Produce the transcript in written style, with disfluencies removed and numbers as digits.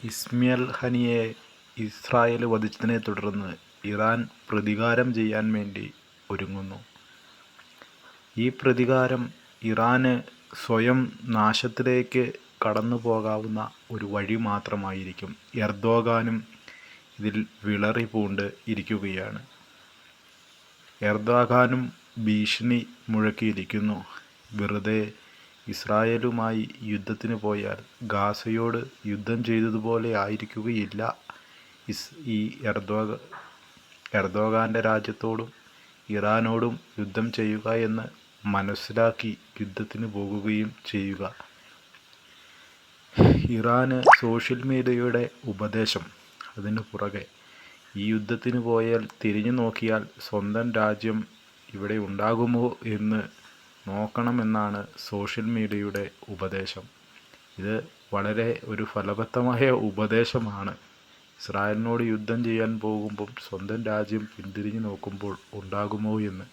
Ismail ഹാനിയെ Israel വധിച്ചതിനെ തുടർന്ന് Iran പ്രതികാരം ചെയ്യാൻ വേണ്ടി ഒരുങ്ങുന്നു. ഈ പ്രതികാരം ഇറാന് സ്വയം നാശത്തിലേക്ക് കടന്നു പോകാവുന്ന ഒരു വഴി മാത്രമായിരിക്കും. എർദോഗാനും ഇതിൽ വിളറി പൂണ്ട് ഇരിക്കുകയാണ്. എർദോഗാനും ഭീഷണി മുഴക്കിയിരിക്കുന്നു. വെറുതെ ഇസ്രായേലുമായി യുദ്ധത്തിന് പോയാൽ ഗാസയോട് യുദ്ധം ചെയ്തതുപോലെ ആയിരിക്കുകയില്ല ഈ എർദോഗാൻ്റെ രാജ്യത്തോടും ഇറാനോടും യുദ്ധം ചെയ്യുക എന്ന് മനസ്സിലാക്കി യുദ്ധത്തിന് പോകുകയും ചെയ്യുക. ഇറാന് സോഷ്യൽ മീഡിയയുടെ ഉപദേശം, അതിനു പുറകെ ഈ യുദ്ധത്തിന് പോയാൽ തിരിഞ്ഞു നോക്കിയാൽ സ്വന്തം രാജ്യം ഇവിടെ ഉണ്ടാകുമോ എന്ന് നോക്കണമെന്നാണ് സോഷ്യൽ മീഡിയയുടെ ഉപദേശം. ഇത് വളരെ ഒരു ഫലവത്തമായ ഉപദേശമാണ്. ഇസ്രായേലിനോട് യുദ്ധം ചെയ്യാൻ പോകുമ്പോൾ സ്വന്തം രാജ്യം പിന്തിരിഞ്ഞു നോക്കുമ്പോൾ ഉണ്ടാകുമോ എന്ന്.